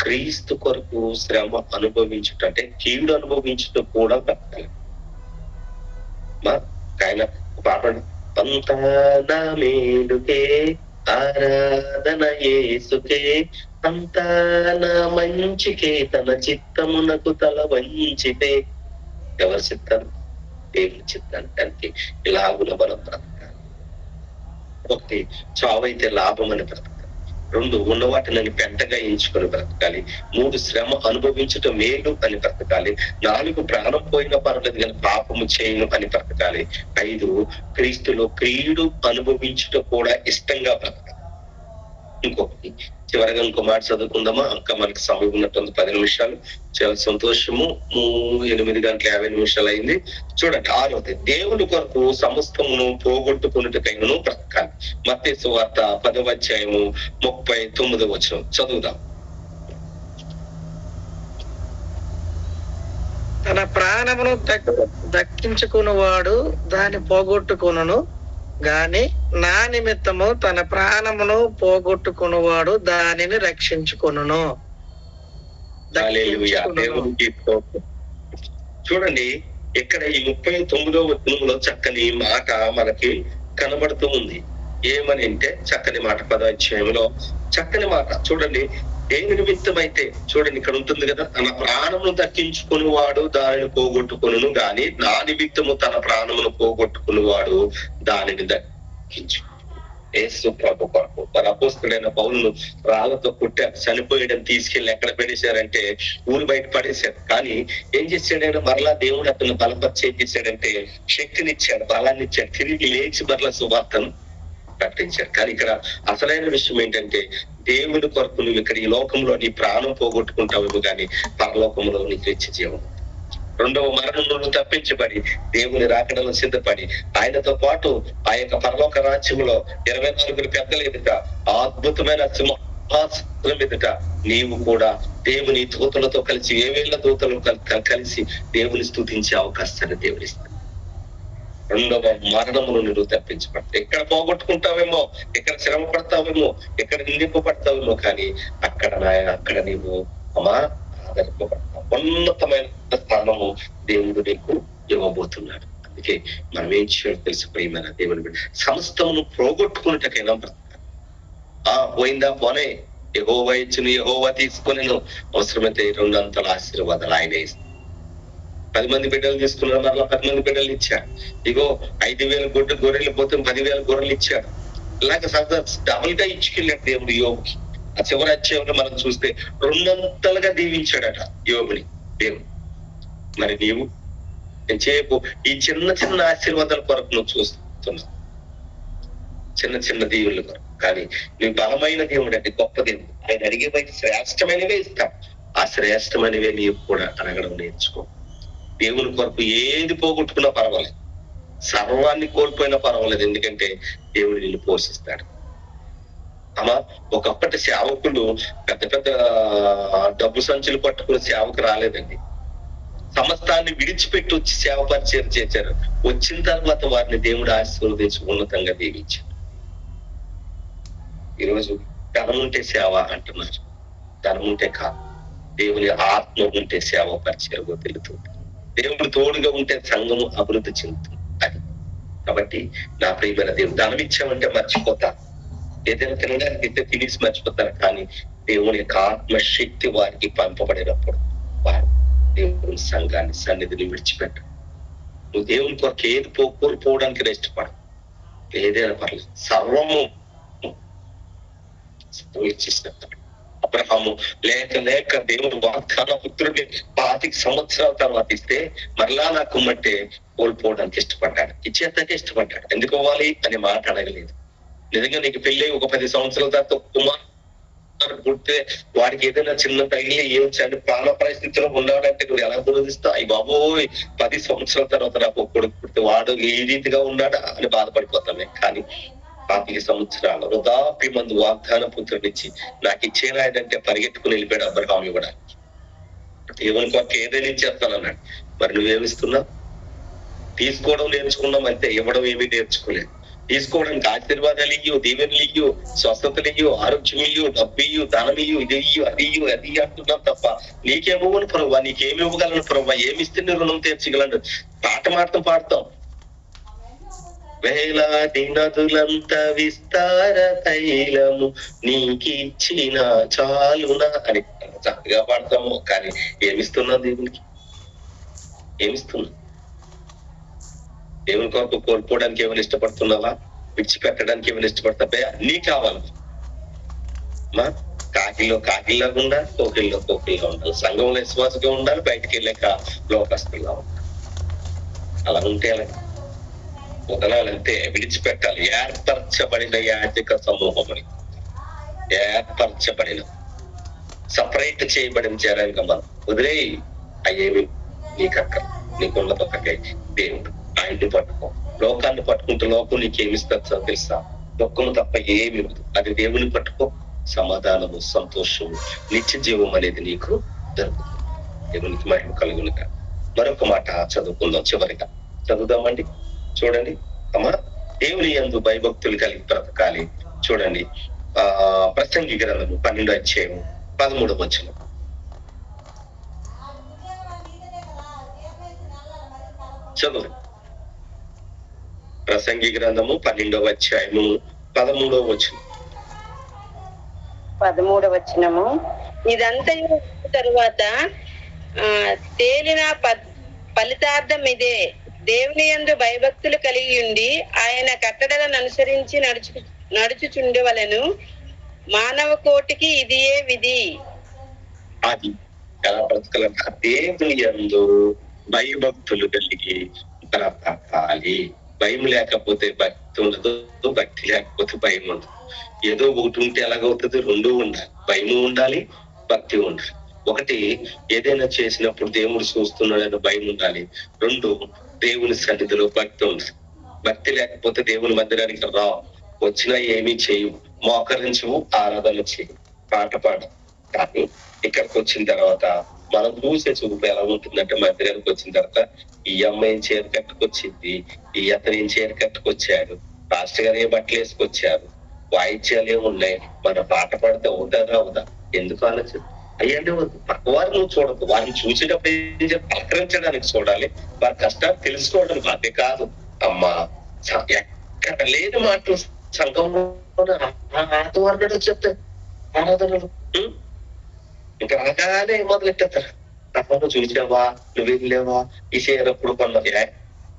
క్రీస్తు కొరకు శ్రమ అనుభవించుట అంటే కీడు అనుభవించుట కూడా బ్రతకాలి. ఆయన పాపండి, అంతా మేలుకే ఆరాధన యేసుకే, అంతా మంచికే తన చిత్తమునకు తల వంచితే. ఎవరి చిత్తాన్ని? దేవుని చిత్తానికి ఇలాగున మనం బ్రతకాలి. ఒకటి, చావైతే లాభం అని బ్రతకాలి. 2, ఉన్న వాటిని పెంటగా ఎంచుకొని బ్రతకాలి. 3, శ్రమ అనుభవించటం మేలు అని బ్రతకాలి. 4, ప్రాణం పోయినా పర్వాలేదు కానీ పాపము చేయను అని బ్రతకాలి. 5, క్రీస్తులో కీడు అనుభవించటం కూడా ఇష్టంగా బ్రతకాలి. ఇంకొకటి, చివరిగా ఇంకో మాట చదువుకుందామా? ఇంకా మనకి సమయం ఉన్నట్టుంది 10 నిమిషాలు. చాలా సంతోషము. 8:50 అయింది. చూడండి, 6వది, దేవుని కొరకు సమస్తమును పోగొట్టుకున్నట్టుకైనను బ్రతకాలి. మత్తయి సువార్త 10వ అధ్యాయము 39వ వచనం చదువుదాం. తన ప్రాణమును దక్కించుకున్నవాడు దాన్ని పోగొట్టుకును గాని, నా నిమిత్తము తన ప్రాణమును పోగొట్టుకున్నవాడు దానిని రక్షించుకొనును. చూడండి, ఇక్కడ ఈ 39వ వచనంలో చక్కని మాట మనకి కనబడుతూ ఉంది. ఏమని అంటే చక్కని మాట, 10వ అధ్యాయంలో చక్కని మాట. చూడండి, దేని నిమిత్తం అయితే, చూడండి ఇక్కడ ఉంటుంది కదా, తన ప్రాణమును దక్కించుకుని వాడు దానిని పోగొట్టుకును గాని, నా నిమిత్తము తన ప్రాణమును పోగొట్టుకుని వాడు దానిని దక్కించు. యేసు ప్రభు కొరకు మరి అపోస్తలుడైన పౌలును రాళ్లతో కొట్టారు, చనిపోయడం తీసుకెళ్లి ఎక్కడ పడేశారంటే ఊరు బయట పడేశారు. కానీ ఏం చేశాడైనా మరలా దేవుడు అతను బలపరిచి ఏం చేశాడంటే శక్తినిచ్చాడు, బలాన్ని ఇచ్చాడు. తిరిగి లేచి మరలా సువార్తను ప్రకటించాడు. కానీ ఇక్కడ అసలైన విషయం ఏంటంటే దేవుని కొరకు నువ్వు ఇక్కడ ఈ లోకంలో నీ ప్రాణం పోగొట్టుకుంటావేమో కానీ పరలోకంలో నీకు నిత్య జీవం. రెండవ మరణంలో తప్పించబడి దేవుని రాకడలో సిద్ధపడి ఆయనతో పాటు ఆ యొక్క పరలోక రాజ్యంలో 24 పెద్దల ఎదుట అద్భుతమైన సింహాసనం ఎదుట నీవు కూడా దేవుని దూతలతో కలిసి 1000 దూతలు కలిసి దేవుని స్తుతించే అవకాశాన్ని దేవుడిస్తాడు. రెండవ మరణమును నువ్వు తప్పించబడతావు. ఎక్కడ పోగొట్టుకుంటావేమో, ఎక్కడ శ్రమ పడతావేమో, ఎక్కడ నిందింపబడతావేమో, కానీ అక్కడ నీవు అమ్మా ఆదరింపబడతావు. ఉన్నతమైన స్థానము దేవుడు నీకు ఇవ్వబోతున్నాడు. అందుకే మనం ఏం చేయాలో తెలిసిపోయిన దేవుని సమస్తమును పోగొట్టుకున్నటకైనా పోయిందా పోనే యెహోవా ఇచ్చిన యెహోవా తీసుకొని అవసరమైతే 2 అంతల ఆశీర్వాదాలు ఆయన ఇస్తాడు. 10 మంది బిడ్డలు తీసుకున్నారు, మరలా 10 మంది బిడ్డలు ఇచ్చాడు. ఇగో 5,000 గొర్రెలు పోతే 10,000 గొర్రెలు ఇచ్చాడు. ఇలాగ డబుల్ గా ఇచ్చుకెళ్ళాడు దేవుడు యోగుకి. ఆ చివరి అధ్యాయంలో మనం చూస్తే 2 అంతలుగా దీవించాడట యోగుని దేవుడు. మరి నీవు ఎంతసేపు ఈ చిన్న చిన్న ఆశీర్వాదాల కొరకు నువ్వు చూస్తున్నావు, చిన్న చిన్న దీవుల కొరకు. కానీ నువ్వు బలమైన దేవుడు అంటే గొప్ప దేవుడు. ఆయన అడిగే బయట శ్రేష్టమైనవే ఇస్తాం. ఆ శ్రేష్టమైనవే నీవు కూడా అడగడం నేర్చుకో. దేవుని కొరకు ఏది పోగొట్టుకున్నా పర్వాలేదు, సర్వాన్ని కోల్పోయినా పర్వాలేదు, ఎందుకంటే దేవుడు నిన్ను పోషిస్తాడు. అమ్మా ఒకప్పటి సేవకులు పెద్ద పెద్ద డబ్బు సంచులు పట్టుకుని సేవకు రాలేదండి. సమస్తాన్ని విడిచిపెట్టి వచ్చి సేవ పరిచయం చేశారు. వచ్చిన తర్వాత వారిని దేవుడు ఆశీర్వదించి ఉన్నతంగా దీవించారు. ఈరోజు ధనం ఉంటే సేవ అంటున్నారు, ధనం ఉంటే కాదు, దేవుని ఆత్మ ఉంటే సేవ పరిచయం తెలుస్తుంది. దేవుడు తోడుగా ఉంటే సంఘము అభివృద్ధి చెందుతుంది. అది కాబట్టి నా ప్రియమైన దేవుడు ధనం ఇచ్చామంటే మర్చిపోతాను, ఏదైనా తినడానికి అయితే తినేసి మర్చిపోతారు. కానీ దేవుని యొక్క ఆత్మశక్తి వారికి పంపబడినప్పుడు వారు దేవుని సంఘాన్ని సన్నిధిని విడిచిపెట్టారు. నువ్వు దేవుని కొరకు ఏది కోల్పోవడానికి ఇష్టపడ, ఏదైనా పర్లేదు, సర్వము ఇచ్చిస్తాడు. అబ్రహాము లేక దేవుడు వాగ్దాన పుత్రుడిని 25 సంవత్సరాల తర్వాత ఇస్తే మరలా నాకు మట్టే కోల్పోవడానికి ఇష్టపడ్డాడు, ఇచ్చేస్తాకే ఇష్టపడ్డాడు. ఎందుకు ఇవ్వాలి అనే మాట అడగలేదు. నిజంగా నీకు పెళ్ళి ఒక 10 సంవత్సరాల తర్వాత కుమారుడు పుడితే వాడికి ఏదైనా చిన్న తగిలి ఏమొచ్చి ప్రాణ పరిస్థితిలో ఉన్నాడంటే నువ్వు ఎలా గుర్తిస్తావు? అయ్యి బాబోయ్ 10 సంవత్సరాల తర్వాత నాకు కొడుకు పుడితే వాడు ఏ రీతిగా ఉన్నాడా అని బాధపడిపోతామే. కానీ 25 సంవత్సరాలు వృధాప్య మందు వాగ్దాన పుత్రుడిచ్చి నాకు ఇచ్చేనాడంటే పరిగెట్టుకుని వెళ్ళిపోయాడు అబ్రహాం ఇవ్వడానికి. దేవుని కొరకు ఏదైనా ఇచ్చేస్తానన్నాడు. మరి నువ్వేమిస్తున్నావు? తీసుకోవడం నేర్చుకున్నాం అంతే, ఇవ్వడం ఏమీ నేర్చుకోలేదు. తీసుకోవడానికి ఆశీర్వాదాలు ఇయ్యు, దీవెనలు ఇయ్యు, స్వస్థతలు ఇయ్యు, ఆరోగ్యం ఇయ్యు, డబ్బు ఇయ్యు, ధనం ఇయ్యు, ఇది ఇయ్యు, అది అంటున్నాం తప్ప నీకేమివ్వను ప్రభావ, నీకేమి ఇవ్వగలను ప్రభావ, ఏమిస్తే నీ రుణం తీర్చగలను. పాట మాత్రం పాడతాం, వేలాది నదులంత విస్తార తైలము నీకిచ్చిన చాలునా అని చక్కగా పాడతాము. కానీ ఏమిస్తున్నావు దేవునికి? ఏమిస్తున్నావు? దేవుని కొరకు కోల్పోవడానికి ఏమైనా ఇష్టపడుతున్నావా? విడిచిపెట్టడానికి ఏమైనా ఇష్టపడతావా? అన్నీ కావాలి. మా కాకిల్లాగా ఉండాలి, కోకిల్లా ఉండాలి, సంఘంలో విశ్వాసంగా ఉండాలి, బయటికి వెళ్ళాక లోకస్తులుగా ఉండాలి. అలా ఉంటే అలా వదలాలంటే విడిచిపెట్టాలి. ఏర్పరచబడిన యాజక సమూహమని, ఏర్పరచబడిన సపరేట్ చేయబడిన జనాంగం మనం వదిలేయి. అయ్యేవి నీకక్క నీకున్నదొక్కై దేవుడు ఆయన్ని పట్టుకో. లోకాన్ని పట్టుకుంటే లోకం నీకేమిస్తా తెలుసా? దుఃఖము తప్ప ఏమి ఇవ్వదు. అది దేవుని పట్టుకో, సమాధానము, సంతోషము, నిత్య జీవం అనేది నీకు దొరుకుతుంది. దేవునికి మహిమ కలుగునుగా. మరొక మాట చదువుకుందాం, చివరిగా చదువుదామండి. చూడండి అమ్మా, దేవుని యందు భయభక్తులు కలిగి బ్రతకాలి. చూడండి ప్రసంగి గ్రంథము 12వ అధ్యాయము 13వ వచనం. చదువు. ప్రసంగి గ్రంథము 12వ అధ్యాయము 13వ వచనం. 13వ వచనము. ఇదంతా తరువాత తేలిన ఫలితార్థం ఇదే, దేవుని యందు భయభక్తులు కలిగి ఉండి ఆయన కట్టడలను అనుసరించి నడుచుచుండవలెను. మానవ కోటికి ఇదియే విధి. అది ఎలా బ్రతకాలంట? దేవుని యందు భయభక్తులు కలిగి బ్రతకాలి. భయం లేకపోతే భక్తి భక్తి ఉండదు, భక్తి లేకపోతే భయం ఉండదు. ఏదో ఒకటి ఉంటే ఎలాగవుతుంది? రెండూ ఉండాలి, భయము ఉండాలి, భక్తి ఉండాలి. ఒకటి ఏదైనా చేసినప్పుడు దేవుడు చూస్తున్నాడని భయం ఉండాలి. రెండు, దేవుని సన్నిధిలో భక్తి ఉండాలి. భక్తి లేకపోతే దేవుని మందిరానికి రావు, వచ్చినా ఏమీ చేయవు, మోకరించవు, ఆరాధన చేయవు, పాట పాడు. కానీ ఇక్కడికి వచ్చిన తర్వాత మనం చూసే చూపు ఎలా ఉంటుందంటే, మందిరానికి వచ్చిన తర్వాత ఈ అమ్మాయి చీర కట్టుకొచ్చింది, ఈ అతను ఏం చీర కట్టుకొచ్చాడు, పాస్టర్ గారు ఏ బట్టలు వేసుకొచ్చారు, వాయిద్యాలు ఏమున్నాయి, మన పాట పాడితే అవుతారా అవుదా? ఎందుకు ఆలోచన? అయ్యండి వద్దు. పక్కవారు నువ్వు చూడద్దు, వారిని చూసేటప్పుడు ఏం చెప్పి పలకరించడానికి చూడాలి, వారి కష్టాలు తెలుసుకోవడానికి. అదే కాదు అమ్మా, ఎక్కడ లేని మాటలు సంఘంలో ఆత్మవర్గడు చెప్తే ఆరాధనలు ఇంకా రాగానే మొదలెట్టేస్తారు. తప్పను చూసావా, నువ్వు వెళ్ళావా, ఈ చేరప్పుడు కొన్నది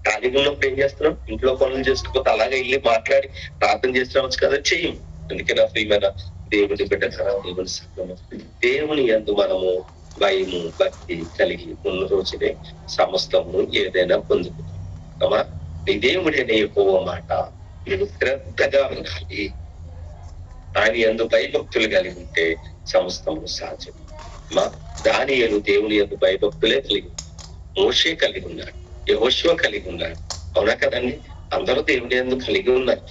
ఖాళీగా ఉన్నప్పుడు ఏం చేస్తున్నాం? ఇంట్లో పనులు చేసుకోకపోతే అలాగే వెళ్ళి మాట్లాడి ప్రార్థన చేస్తున్నావచ్చు కదా, చెయ్యం. అందుకే నా ప్రియమైన దేవుని బిడ్డ కదా, దేవుని సంఘము, దేవుని యందు మనము భయము భక్తి కలిగి ఉన్న రోజునే సమస్తము ఏదైనా పొందుకుంటాం. అమ్మా, నీ దేవుడి అనే యెహోవా మాట నేను శ్రద్ధగా వినాలి. ఆయన యందు భయభక్తులు కలిగి ఉంటే సమస్తము సాధ్యం. మా దానియేలు దేవుని యందు భయభక్తులే కలిగి, మోషే కలిగి ఉన్నాడు, యెహోషువ కలిగి ఉన్నాడు. అవునా కదండి? అందరూ దేవుని యందు కలిగి ఉన్నారు.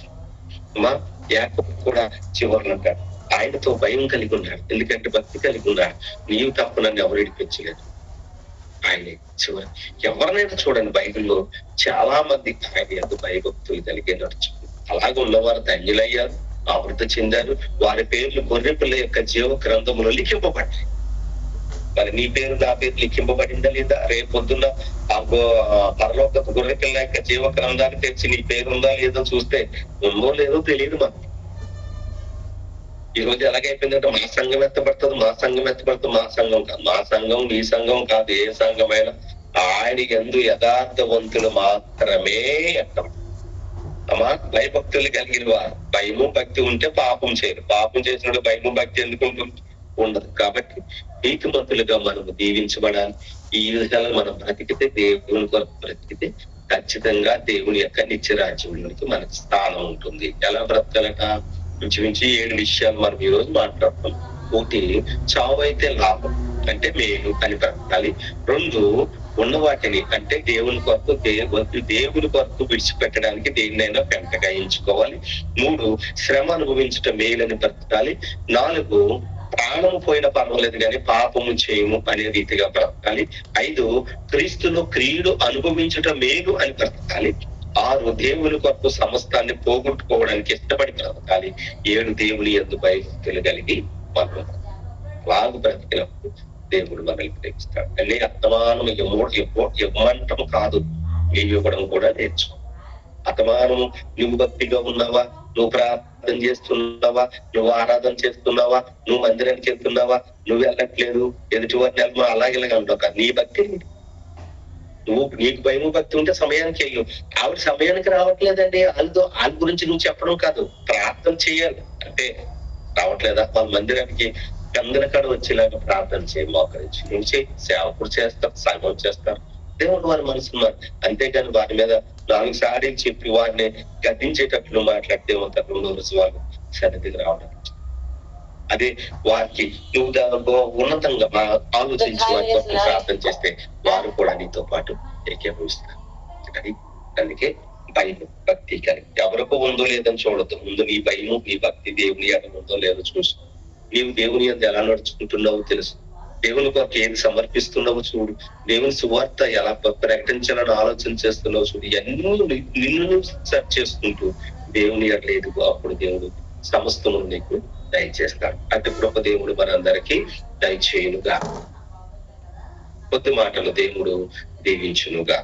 మా యాకోబు కూడా చివరిలో అంటాడు, ఆయనతో భయం కలిగి ఉన్నాడు, ఎందుకంటే భక్తి కలిగి ఉన్నాడు. నీవు తప్ప నన్ను ఎవరు ఇడిపించలేదు. ఆయనే చివరి. ఎవరినైనా చూడండి, బైబిల్లో చాలా మంది ఆయన యందు భయభక్తులు కలిగే నడుచుకున్నారు. అలాగే ఉన్నవారు ధన్యులయ్యారు, ఆవృత చెందారు. వారి పేర్లు గొర్రె పిల్ల యొక్క జీవ గ్రంథములో లిఖింపబడ్డాయి. మరి నీ పేరు నా పేరు లిఖింపబడిందా లేదా? రేపు పొద్దున్న పరలోక గొర్రె పిల్ల యొక్క జీవ గ్రంథాన్ని తెచ్చి నీ పేరు ఉందా లేదో చూస్తే ఉందో లేదో తెలియదు మనకి. ఈ రోజు ఎలాగైపోయిందంటే మా సంఘం ఎత్తబడుతుంది, మా సంఘం ఎత్తబడుతుంది. మా సంఘం కాదు, మా సంఘం నీ సంఘం కాదు, ఏ సంఘమైనా ఆయన యందు యథార్థవంతులు మాత్రమే ఎత్తబడతారు. అమ్మా, భయభక్తులు కలిగిన వారు, భయము భక్తి ఉంటే పాపం చేయరు. పాపం చేసినప్పుడు భయము భక్తి ఎందుకు ఉంటుంది? ఉండదు. కాబట్టి నీతిమంతులుగా మనము దీవించబడాలి. ఈ విధాలు మనం బ్రతికితే, దేవుని కొరకు బ్రతికితే ఖచ్చితంగా దేవుని యొక్క నిత్య రాజ్యంలోనికి మనకు స్థానం ఉంటుంది. ఎలా బ్రతకాలట? మించి 7 విషయాలు మనం ఈ రోజు మాట్లాడుతాం. ఒకటి, చావు అయితే లాభం అంటే మేలు అని బ్రతకాలి. 2, ఉన్న వాటిని అంటే దేవుని కొరకు దేవుని కొరకు విడిచిపెట్టడానికి దేన్నైనా పెంటగా ఎంచుకోవాలి. 3, శ్రమ అనుభవించటం మేలని బ్రతకాలి. 4, ప్రాణము పోయిన పర్వాలేదు కానీ పాపము చేయము అనే రీతిగా బ్రతకాలి. 5, క్రీస్తులో క్రియలు అనుభవించటం మేలు అని బ్రతకాలి. 6, దేవుని కొరకు సమస్తాన్ని పోగొట్టుకోవడానికి ఇష్టపడి బ్రతకాలి. 7, దేవుని యందు భయభక్తులు కలిగి మనం అలాగు బ్రతికినప్పుడు దేవుడు మనల్ని ప్రేమిస్తాడు. అన్ని అత్తమానం ఇవ్వమంటం కాదు, ఇవ్వడం కూడా నేర్చుకో. అతమానం నువ్వు భక్తిగా ఉన్నావా, నువ్వు ప్రార్థన చేస్తున్నావా, నువ్వు ఆరాధన చేస్తున్నావా, నువ్వు మందిరానికి వెళ్తున్నావా, నువ్వు వెళ్ళట్లేదు, ఎదుటి వారిని వెళ్తున్నా, అలాగే అంటావు. నీ భక్తి నీకు భయము భక్తి ఉంటే సమయానికి వెళ్ళు. ఆవిడ సమయానికి రావట్లేదండి, వాళ్ళ గురించి నువ్వు చెప్పడం కాదు, ప్రార్థన చేయాలి. అంటే రావట్లేదా, వాళ్ళ మందిరానికి అందరికాడ వచ్చేలాగా ప్రార్థన చేయి, మోకరించి నువ్వు చేయి. సేవకుడు చేస్తారు, సంఘం చేస్తారు, దేవుడు వారి మనసున్నారు. అంతేగాని వారి మీద 4 సార్లు చెప్పి వారిని గద్దించేటట్లు మాట్లాడితే ఉంటారు. 2 రోజు వాళ్ళు సన్నిధికి రావడం. అదే వారికి నువ్వు ఉన్నతంగా ఆలోచించి వారి కొరకు ప్రార్థన చేస్తే వారు కూడా నీతో పాటు ఏకీభవిస్తారు. అందుకే భయము భక్తి కలిగి ఎవరికో ఉందో లేదని చూడద్దు. ముందు నీ భయము నీ భక్తి దేవుని ఎక్కడ ఉందో లేదో చూసు. నీవు దేవుని యందు ఎలా నడుచుకుంటున్నావో తెలుసు, దేవుని కొరకు ఏది సమర్పిస్తున్నావో చూడు, దేవుని సువార్త ఎలా ప్రకటించాలని ఆలోచన చేస్తున్నావు చూడు. ఇవన్నీ నిన్ను సెర్చ్ చేసుకుంటూ దేవుని లేదు, అప్పుడు దేవుడు సమస్తము నీకు దయచేస్తాడు. అటు కృప దేవుడు మనందరికీ దయచేయునుగా. కొద్ది మాటలు దేవుడు దీవించునుగా.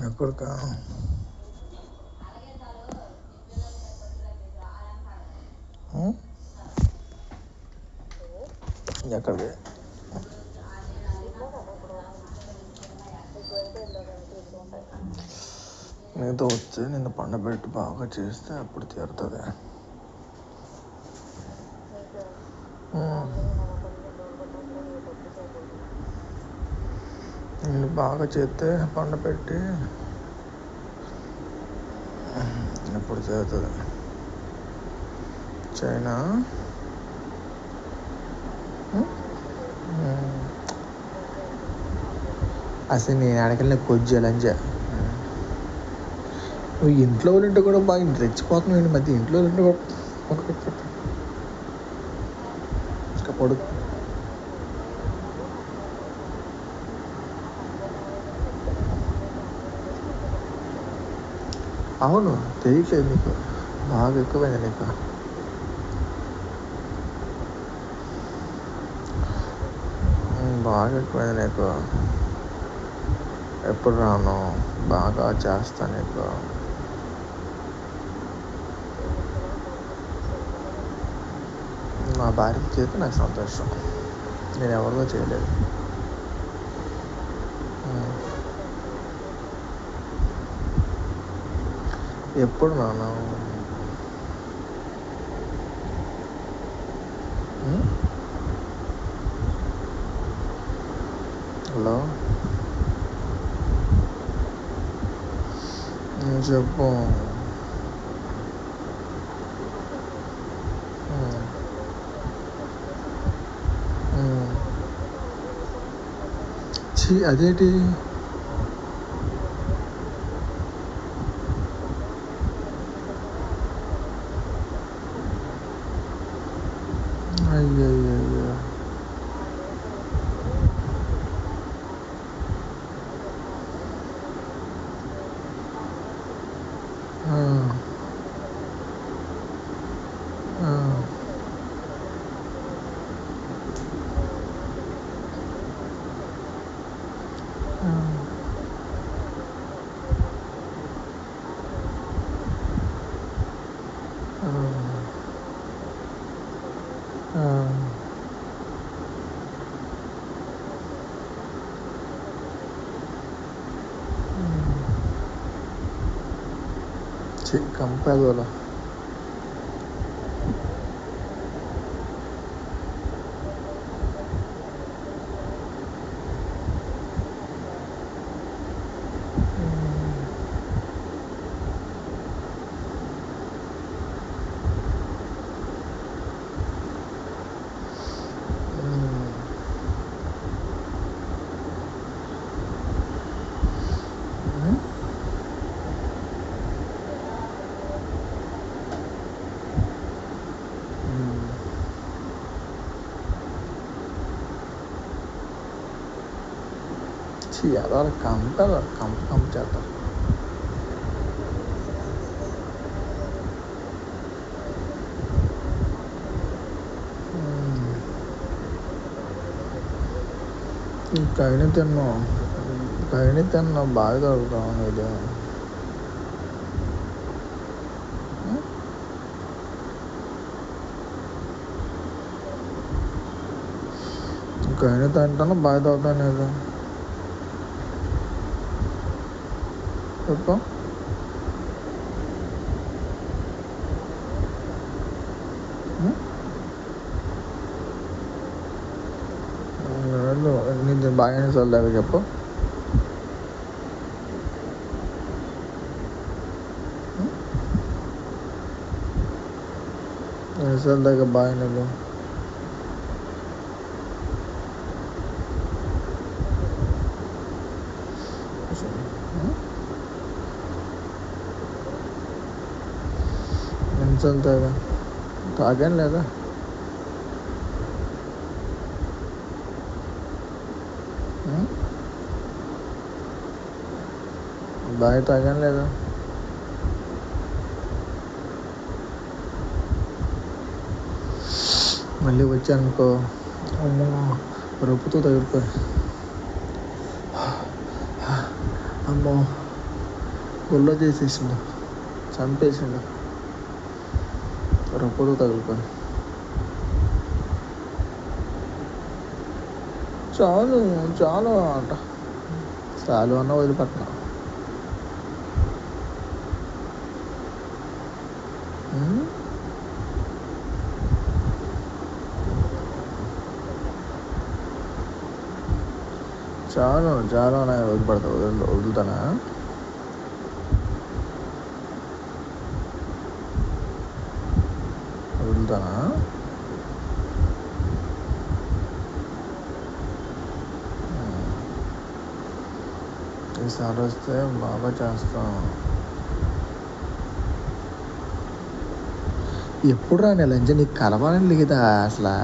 ఎక్కడికా? ఎక్కడికి? నీతో వచ్చి నిన్ను పండబెట్టి బాగా చేస్తే అప్పుడు తీరుతుంది. నిన్ను బాగా చేస్తే పండబెట్టి అప్పుడు తీరుతుంది. చైనా అసలు నేను ఆడకెళ్ళి కొజ్జు లంజా. నువ్వు ఇంట్లో ఉంటే కూడా బాగా రెచ్చిపోతున్నావు. ఈ మధ్య ఇంట్లో ఉంటే కూడా ఇంకా పడుకు. అవును, తెలియట్లేదు నీకు, బాగా ఎక్కువైంది నీకు. బాగా ఎక్కువైంది నీకు. ఎప్పుడు రాను, బాగా చేస్తా నీకు. నా భార్యకి చేస్తే నాకు సంతోషం. నేను ఎవరితో చేయలేదు. ఎప్పుడు నాన్న? హలో, చెప్పు. అదేంటి? అయ్యయ్యో, కంపేదోలా. అలా కంప చేస్తారు. కైని తిన్నావు బాగా దొరుకుతావు. ఇది కైని తింటాను బాగా దొరుకుతాను. ఇది చెప్పు. నీకు బాగా ఎన్నిసార్లు దాకా చెప్పు. ఎన్నిసార్లు దాకా బాగా నీకు? ఎన్నిసార్లు తాగాను లేదా? బాగా తాగాను లేదా? మళ్ళీ వచ్చానుకో అమ్మో రొప్పుతో తగులుకొని అమ్మో గుళ్ళో చేసేసిండు, చంపేసిండు రొప్పుతో తగులుకొని. చాలు చాలు అంట, చాలు అన్న వదిలిపెట్టిన. చాలు చాలు అన్న వదిలిపెడతా, వదులుతానా? వదులుతానా? ఈసారి వస్తే బాగా చేస్తాం. ఎప్పుడు రా లంచం నీకు కలవాలని లేదా అసలు?